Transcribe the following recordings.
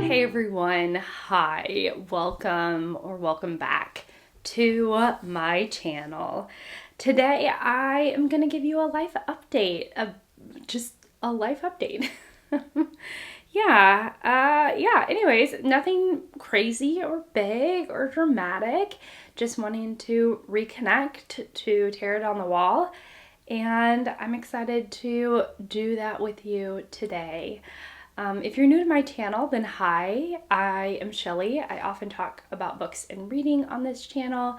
Hey everyone, hi, welcome back to my channel. Today I am going to give you a life update, just a life update. Anyways, nothing crazy or big or dramatic, just wanting to reconnect, to tear down the wall, and I'm excited to do that with you today. If you're new to my channel, then hi, I am Shelly. I often talk about books and reading on this channel,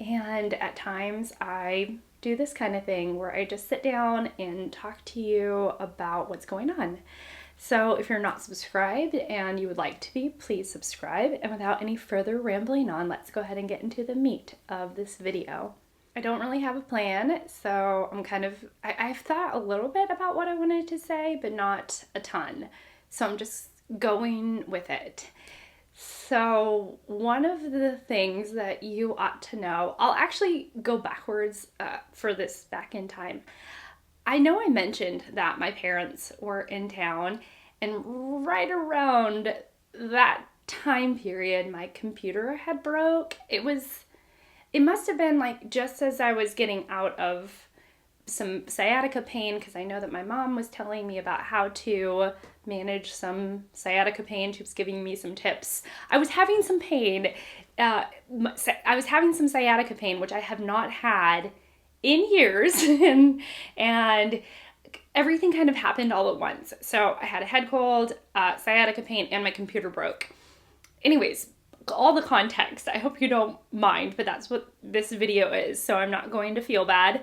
and at times I do this kind of thing where I just sit down and talk to you about what's going on. So if you're not subscribed and you would like to be, please subscribe. And without any further rambling on, let's go ahead and get into the meat of this video. I don't really have a plan, so I've thought a little bit about what I wanted to say, but not a ton. So I'm just going with it. So one of the things that you ought to know, I'll actually go backwards for this back in time. I know I mentioned that my parents were in town, and right around that time period, my computer had broke. It must have been like just as I was getting out of some sciatica pain, because I know that my mom was telling me about how to manage some sciatica pain. She was giving me some tips. I was having some pain. I was having some sciatica pain, which I have not had in years, and everything kind of happened all at once. So I had a head cold, sciatica pain, and my computer broke. Anyways, all the context, I hope you don't mind, but that's what this video is, so I'm not going to feel bad.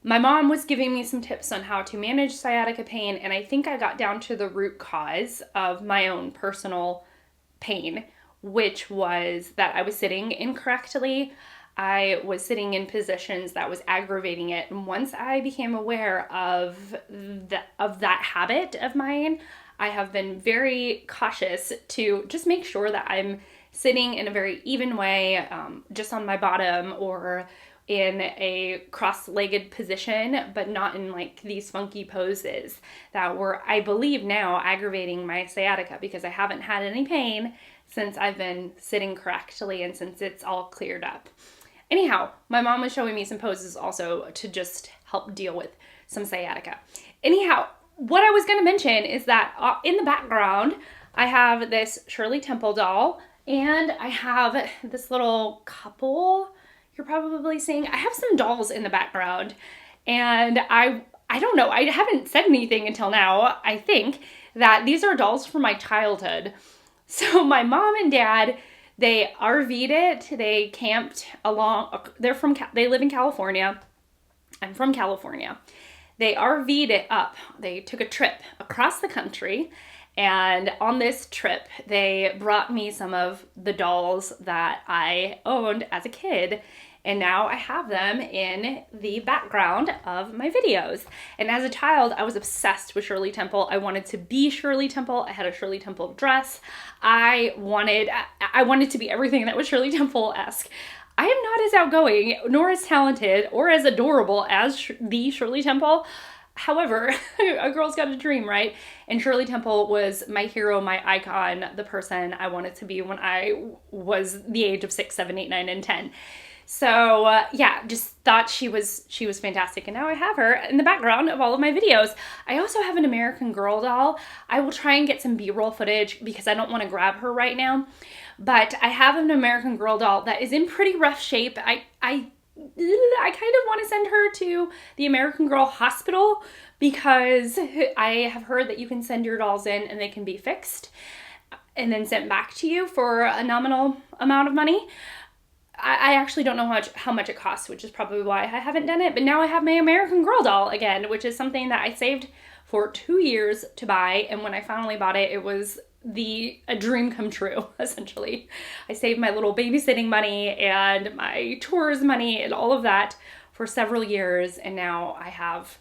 My mom was giving me some tips on how to manage sciatica pain, and I think I got down to the root cause of my own personal pain, which was that I was sitting incorrectly. I was sitting in positions that was aggravating it, and once I became aware of that habit of mine, I have been very cautious to just make sure that I'm sitting in a very even way, just on my bottom or in a cross-legged position, but not in like these funky poses that were, I believe now, aggravating my sciatica, because I haven't had any pain since I've been sitting correctly and since it's all cleared up. Anyhow, my mom was showing me some poses also to just help deal with some sciatica. Anyhow, what I was going to mention is that in the background, I have this Shirley Temple doll, and I have this little couple. You're probably seeing, I have some dolls in the background, and I don't know, I haven't said anything until now. I think that these are dolls from my childhood. So my mom and dad, they RV'd it, they camped along, they live in California. I'm from California. They RV'd it up. They took a trip across the country, and on this trip, they brought me some of the dolls that I owned as a kid, and now I have them in the background of my videos. And as a child, I was obsessed with Shirley Temple. I wanted to be Shirley Temple. I had a Shirley Temple dress. I wanted to be everything that was Shirley Temple-esque. I am not as outgoing, nor as talented, or as adorable as the Shirley Temple. However, a girl's got a dream, right? And Shirley Temple was my hero, my icon, the person I wanted to be when I was the age of 6, 7, 8, 9, and 10. So just thought she was fantastic, and now I have her in the background of all of my videos. I also have an American Girl doll. I will try and get some B-roll footage because I don't want to grab her right now. But I have an American Girl doll that is in pretty rough shape. I kind of want to send her to the American Girl Hospital because I have heard that you can send your dolls in and they can be fixed and then sent back to you for a nominal amount of money. I actually don't know how much it costs, which is probably why I haven't done it. But now I have my American Girl doll again, which is something that I saved for 2 years to buy. And when I finally bought it, it was a dream come true, essentially. I saved my little babysitting money and my tours money and all of that for several years. And now I have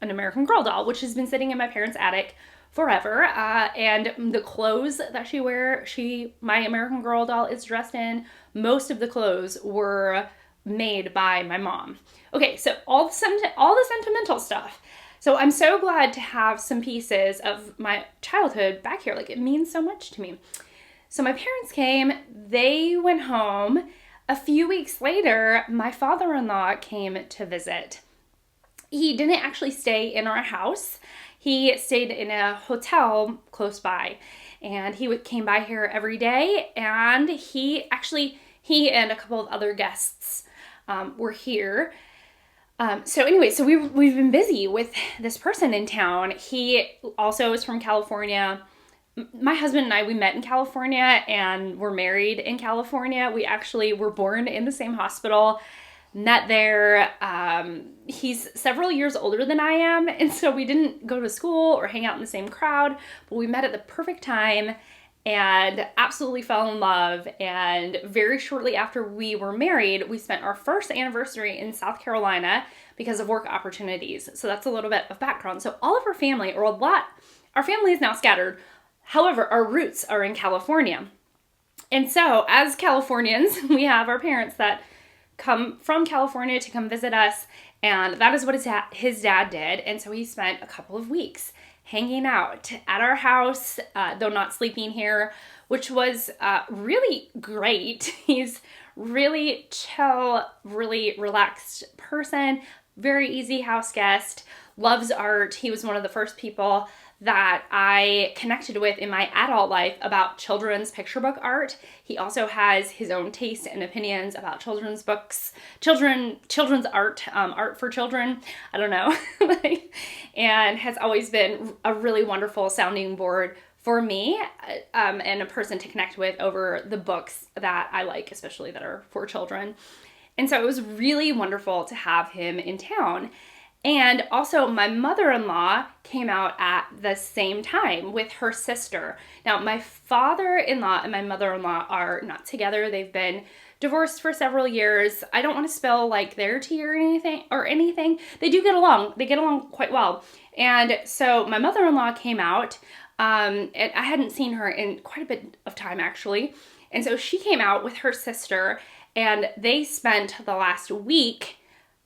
an American Girl doll, which has been sitting in my parents' attic forever, and the clothes that she wears, my American Girl doll is dressed in, most of the clothes were made by my mom. Okay, so all the sentimental stuff. So I'm so glad to have some pieces of my childhood back here. Like, it means so much to me. So my parents came, they went home. A few weeks later, my father-in-law came to visit. He didn't actually stay in our house. He stayed in a hotel close by, and he came by here every day, and he and a couple of other guests were here. So we've been busy with this person in town. He also is from California. My husband and I, we met in California and were married in California. We actually were born in the same hospital, met there. He's several years older than I am, and so we didn't go to school or hang out in the same crowd, but we met at the perfect time and absolutely fell in love. And very shortly after we were married, we spent our first anniversary in South Carolina because of work opportunities. So that's a little bit of background. So all of our family, our family is now scattered. However, our roots are in California. And so as Californians, we have our parents that come from California to come visit us, and that is what his dad did. And so he spent a couple of weeks hanging out at our house, though not sleeping here, which was really great. He's really chill, really relaxed person, very easy house guest, loves art. He was one of the first people that I connected with in my adult life about children's picture book art. He also has his own taste and opinions about children's books, children's art, art for children, I don't know, and has always been a really wonderful sounding board for me, and a person to connect with over the books that I like, especially that are for children. And so it was really wonderful to have him in town. And also my mother-in-law came out at the same time with her sister. Now, my father-in-law and my mother-in-law are not together. They've been divorced for several years. I don't want to spill like their tea or anything. They do get along. They get along quite well. And so my mother-in-law came out, and I hadn't seen her in quite a bit of time actually. And so she came out with her sister, and they spent the last week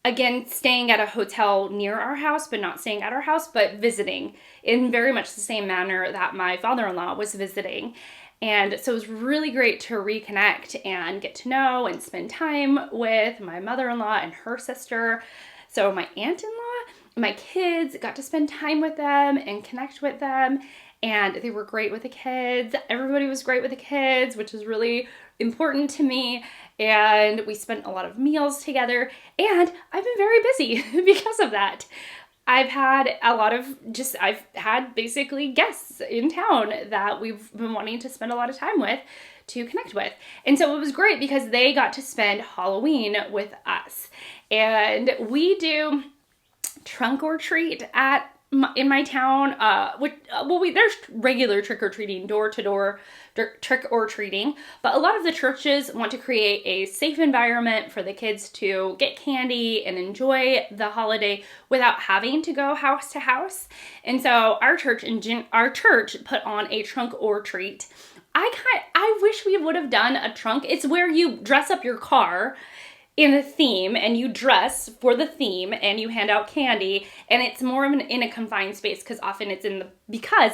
again, staying at a hotel near our house, but not staying at our house, but visiting in very much the same manner that my father-in-law was visiting. And so it was really great to reconnect and get to know and spend time with my mother-in-law and her sister. So my aunt-in-law, my kids, got to spend time with them and connect with them. And they were great with the kids. Everybody was great with the kids, which is really important to me. And we spent a lot of meals together, and I've been very busy because of that. I've had basically guests in town that we've been wanting to spend a lot of time with to connect with. And so it was great because they got to spend Halloween with us. And we do trunk or treat in my town, there's regular trick-or-treating, door-to-door trick-or-treating, but a lot of the churches want to create a safe environment for the kids to get candy and enjoy the holiday without having to go house to house. And so our church put on a trunk or treat. I wish we would have done a trunk. It's where you dress up your car in a theme, and you dress for the theme, and you hand out candy, and it's more of in a confined space because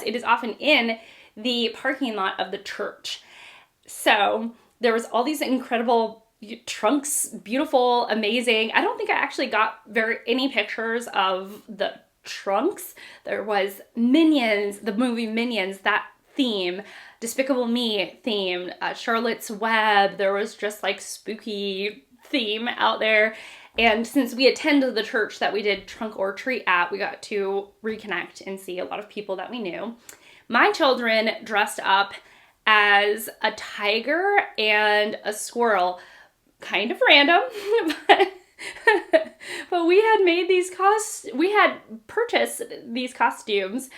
it is often in the parking lot of the church. So there was all these incredible trunks, beautiful, amazing. I don't think I actually got any pictures of the trunks. There was Minions, the movie Minions, that theme, Despicable Me theme, Charlotte's Web. There was just like spooky theme out there. And since we attended the church that we did trunk or treat at, we got to reconnect and see a lot of people that we knew. My children dressed up as a tiger and a squirrel. Kind of random, but we had purchased these costumes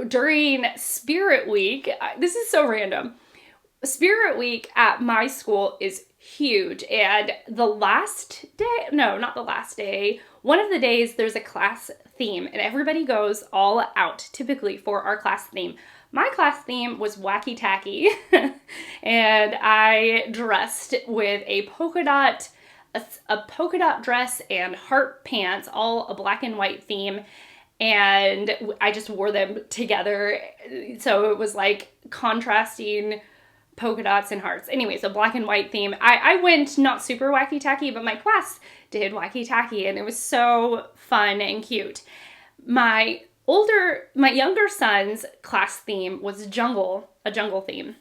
during Spirit Week. This is so random. Spirit Week at my school is huge, and one of the days there's a class theme, and everybody goes all out typically for our class theme. My class theme was wacky tacky, and I dressed with a polka dot a polka dot dress and heart pants, all a black and white theme. And I just wore them together. So it was like contrasting polka dots and hearts. Anyway, so black and white theme. I went not super wacky tacky, but my class did wacky tacky, and it was so fun and cute. My younger son's class theme was a jungle theme.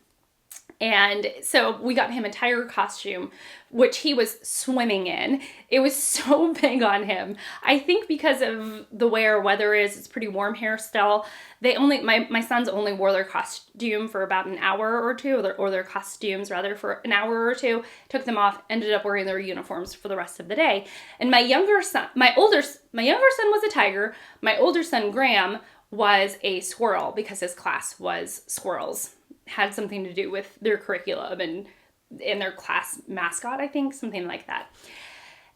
And so we got him a tiger costume, which he was swimming in. It was so big on him. I think because of the way our weather is, it's pretty warm here still. My sons only wore their costume for about an hour or two, or their costumes rather, for an hour or two, took them off, ended up wearing their uniforms for the rest of the day. And my younger son was a tiger. My older son, Graham, was a squirrel because his class was squirrels. Had something to do with their curriculum and their class mascot, I think, something like that.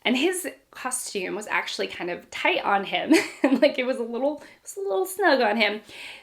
And his costume was actually kind of tight on him. Like it was a little snug on him.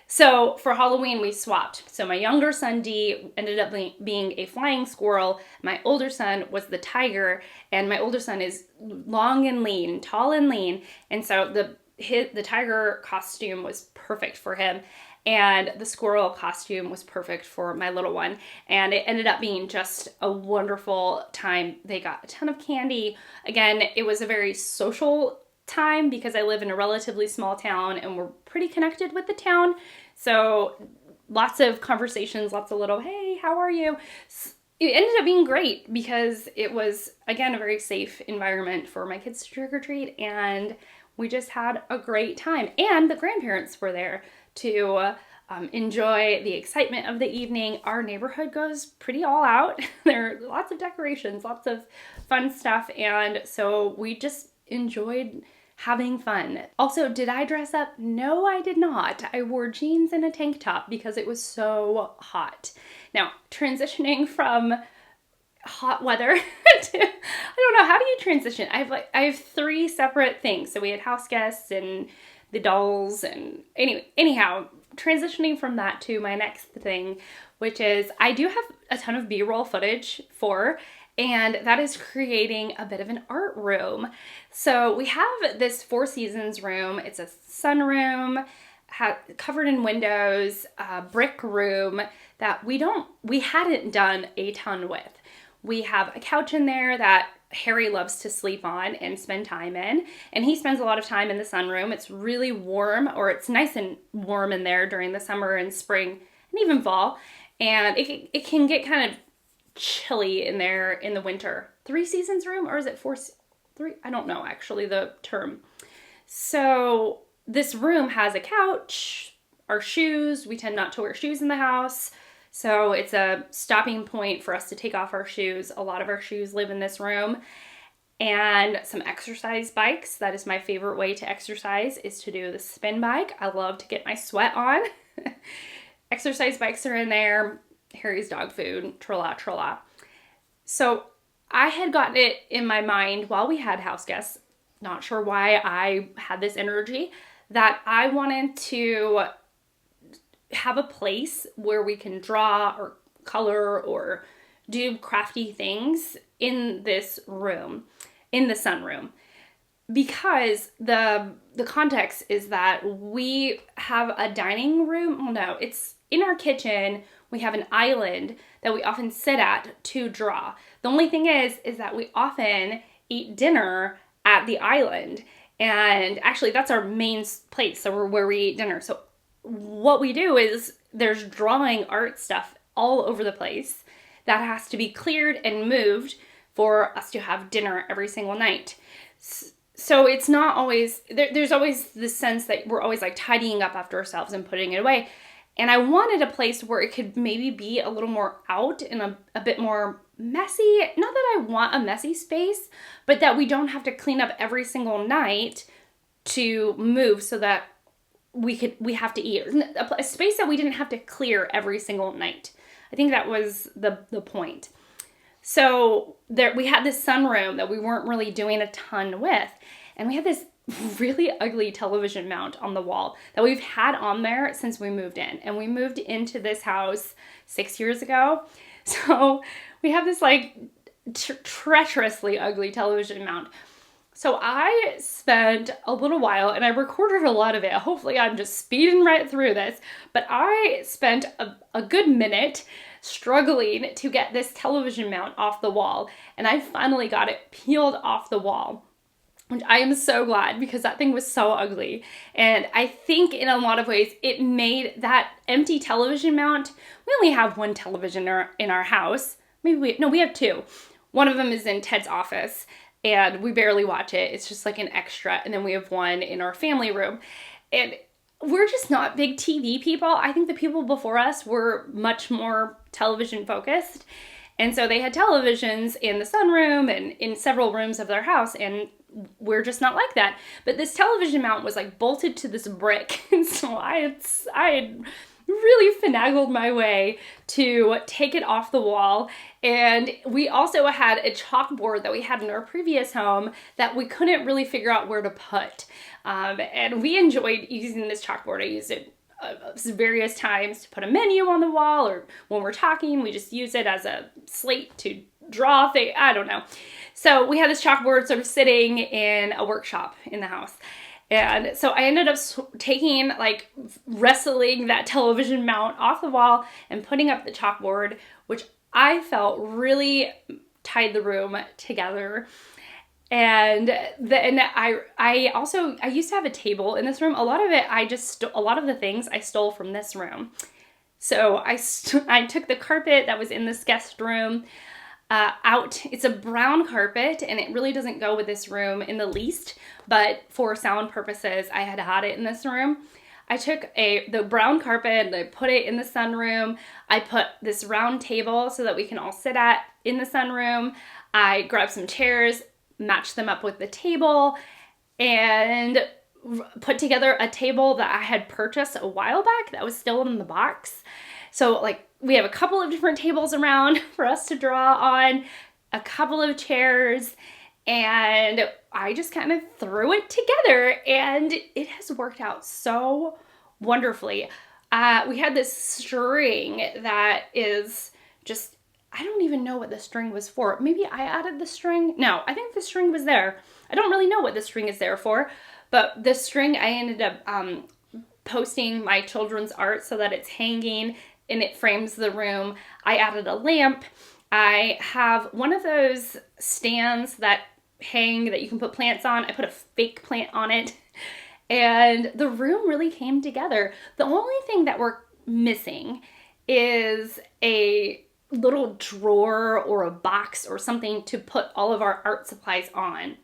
So for Halloween, we swapped. So my younger son, D, ended up being a flying squirrel. My older son was the tiger. And my older son is long and lean, tall and lean. And so the tiger costume was perfect for him. And the squirrel costume was perfect for my little one. And it ended up being just a wonderful time. They got a ton of candy. Again, it was a very social time because I live in a relatively small town and we're pretty connected with the town. So lots of conversations, lots of little, hey, how are you? It ended up being great because it was, again, a very safe environment for my kids to trick or treat. And we just had a great time. And the grandparents were there to enjoy the excitement of the evening. Our neighborhood goes pretty all out. There are lots of decorations, lots of fun stuff, and so we just enjoyed having fun. Also, did I dress up? No, I did not. I wore jeans and a tank top because it was so hot. Now, transitioning from hot weather to, I don't know, how do you transition? I have 3 separate things. So we had house guests and the dolls, and anyhow, transitioning from that to my next thing, which is I do have a ton of B-roll footage and that is creating a bit of an art room. So we have this 4 Seasons room. It's a sunroom, covered in windows, a brick room that we hadn't done a ton with. We have a couch in there that Harry loves to sleep on and spend time in, and he spends a lot of time in the sunroom. It's really warm, or it's nice and warm in there during the summer and spring and even fall, and it can get kind of chilly in there in the winter. 3 Seasons room, or is it 3? I don't know actually the term. So this room has a couch, our shoes. We tend not to wear shoes in the house. So it's a stopping point for us to take off our shoes. A lot of our shoes live in this room. And some exercise bikes. That is my favorite way to exercise, is to do the spin bike. I love to get my sweat on. Exercise bikes are in there. Harry's dog food, tra-la, tra-la. So I had gotten it in my mind while we had house guests, not sure why I had this energy, that I wanted to have a place where we can draw or color or do crafty things in this room, in the sunroom. Because the context is that we have a dining room. Well, no, it's in our kitchen. We have an island that we often sit at to draw. The only thing is that we often eat dinner at the island. And actually that's our main place, so where we eat dinner. So what we do is there's drawing art stuff all over the place that has to be cleared and moved for us to have dinner every single night. So it's not always, there's always this sense that we're always like tidying up after ourselves and putting it away. And I wanted a place where it could maybe be a little more out and a bit more messy. Not that I want a messy space, but that we don't have to clean up every single night to move so that we have to eat. A space that we didn't have to clear every single night. I think that was the point. So we had this sunroom that we weren't really doing a ton with. And we had this really ugly television mount on the wall that we've had on there since we moved in. And we moved into this house 6 years ago. So we have this like treacherously ugly television mount. So I spent a little while, and I recorded a lot of it. Hopefully I'm just speeding right through this, but I spent a good minute struggling to get this television mount off the wall, and I finally got it peeled off the wall. Which I am so glad, because that thing was so ugly. And I think in a lot of ways it made that empty television mount. We only have one television in our house. We have two. One of them is in Ted's office, and we barely watch it. It's just like an extra. And then we have one in our family room. And we're just not big TV people. I think the people before us were much more television focused. And so they had televisions in the sunroom and in several rooms of their house, and we're just not like that. But this television mount was like bolted to this brick. And so I had really finagled my way to take it off the wall. And we also had a chalkboard that we had in our previous home that we couldn't really figure out where to put. And we enjoyed using this chalkboard. I used it various times to put a menu on the wall, or when we're talking, we just use it as a slate to draw things. I don't know. So we had this chalkboard sort of sitting in a workshop in the house. And so I ended up wrestling that television mount off the wall and putting up the chalkboard, which I felt really tied the room together. And then I used to have a table in this room. A lot of the things I stole from this room. So I took the carpet that was in this guest room out. It's a brown carpet, and it really doesn't go with this room in the least, but for sound purposes, I had it in this room. I took the brown carpet and I put it in the sunroom. I put this round table so that we can all sit at in the sunroom. I grabbed some chairs, matched them up with the table, and put together a table that I had purchased a while back that was still in the box. So we have a couple of different tables around for us to draw on, a couple of chairs, and I just kind of threw it together, and it has worked out so wonderfully. We had this string that is just, I don't even know what the string was for. Maybe I added the string. No, I think the string was there. I don't really know what the string is there for, but the string, I ended up posting my children's art so that it's hanging and it frames the room. I added a lamp. I have one of those stands that hang that you can put plants on. I put a fake plant on it, and the room really came together. The only thing that we're missing is a little drawer or a box or something to put all of our art supplies on.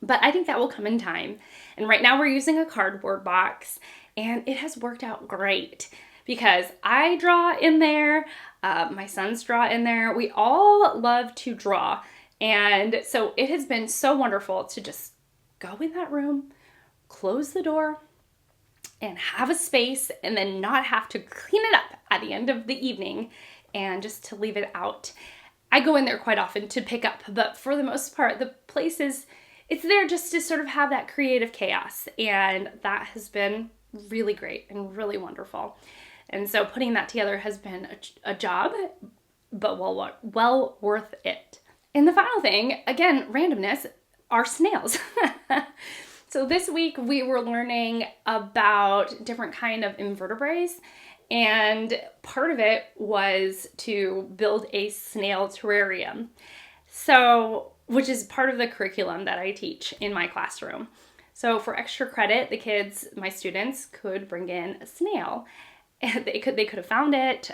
But I think that will come in time. And right now we're using a cardboard box, and it has worked out great because I draw in there, my sons draw in there. We all love to draw. And so it has been so wonderful to just go in that room, close the door, and have a space, and then not have to clean it up at the end of the evening and just to leave it out. I go in there quite often to pick up, but for the most part, the place it's there just to sort of have that creative chaos, and that has been really great and really wonderful. And so putting that together has been a job, but well worth it. And the final thing, again, randomness, are snails. So this week we were learning about different kind of invertebrates, and part of it was to build a snail terrarium. So, which is part of the curriculum that I teach in my classroom. So for extra credit, the kids, my students, could bring in a snail. And they could have found it.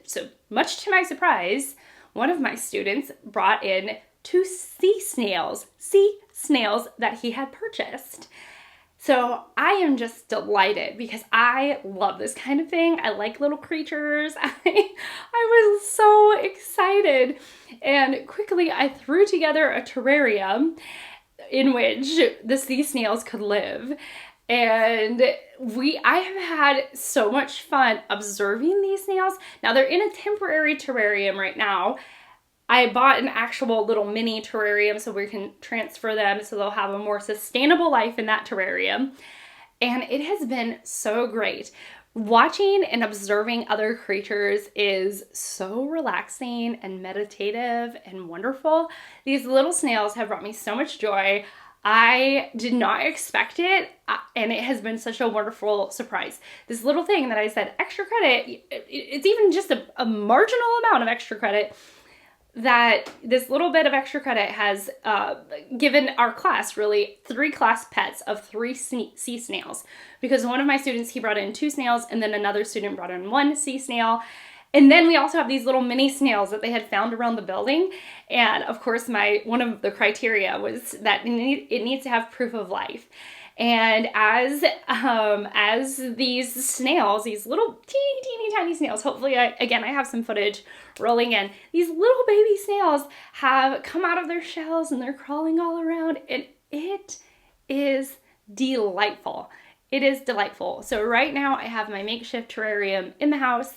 So much to my surprise, one of my students brought in 2 sea snails that he had purchased. So I am just delighted because I love this kind of thing. I like little creatures. I was so excited. And quickly I threw together a terrarium in which the sea snails could live. And I have had so much fun observing these snails. Now they're in a temporary terrarium right now. I bought an actual little mini terrarium so we can transfer them so they'll have a more sustainable life in that terrarium. and it has been so great. Watching and observing other creatures is so relaxing and meditative and wonderful. These little snails have brought me so much joy. I did not expect it, and it has been such a wonderful surprise. This little thing that I said, extra credit, it's even just a marginal amount of extra credit, that this little bit of extra credit has given our class really 3 class pets of 3 sea snails. Because one of my students, he brought in 2 snails, and then another student brought in 1 sea snail. And then we also have these little mini snails that they had found around the building. And of course, one of the criteria was that it needs to have proof of life. And as these snails, these little teeny tiny snails, hopefully I have some footage rolling in, these little baby snails have come out of their shells and they're crawling all around, and it is delightful. It is delightful. So right now I have my makeshift terrarium in the house,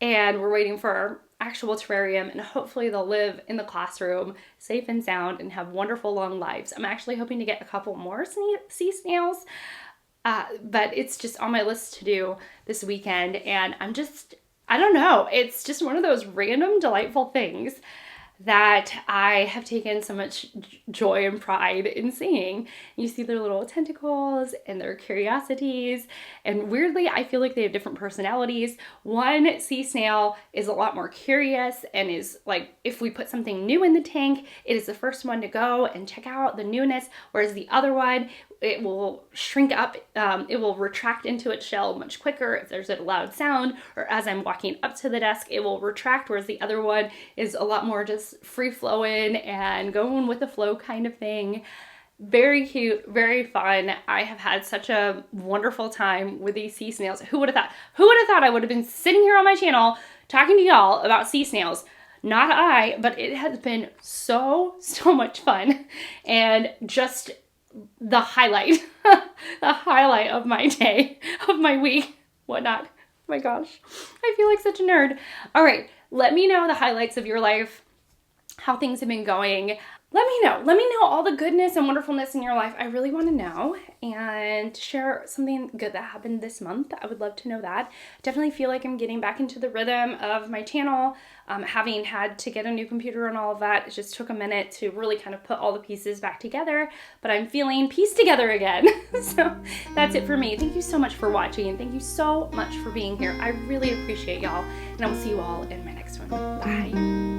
and we're waiting for our actual terrarium, and hopefully they'll live in the classroom safe and sound and have wonderful long lives. I'm actually hoping to get a couple more sea snails, but it's just on my list to do this weekend, and I don't know, it's just one of those random delightful things that I have taken so much joy and pride in seeing. You see their little tentacles and their curiosities, and weirdly, I feel like they have different personalities. One sea snail is a lot more curious and is like, if we put something new in the tank, it is the first one to go and check out the newness, whereas the other one, it will shrink up, it will retract into its shell much quicker if there's a loud sound, or as I'm walking up to the desk, it will retract, whereas the other one is a lot more just free-flowing and going with the flow kind of thing. Very cute, very fun. I have had such a wonderful time with these sea snails. Who would have thought? Who would have thought I would have been sitting here on my channel talking to y'all about sea snails? Not I, but it has been so much fun, and just the highlight, the highlight of my day, of my week, whatnot. Oh my gosh, I feel like such a nerd. All right, let me know the highlights of your life, how things have been going. Let me know all the goodness and wonderfulness in your life. I really want to know, and to share something good that happened this month. I would love to know that. Definitely feel like I'm getting back into the rhythm of my channel. Having had to get a new computer and all of that, it just took a minute to really kind of put all the pieces back together, but I'm feeling pieced together again. So that's it for me. Thank you so much for watching. Thank you so much for being here. I really appreciate y'all, and I will see you all in my next one. Bye.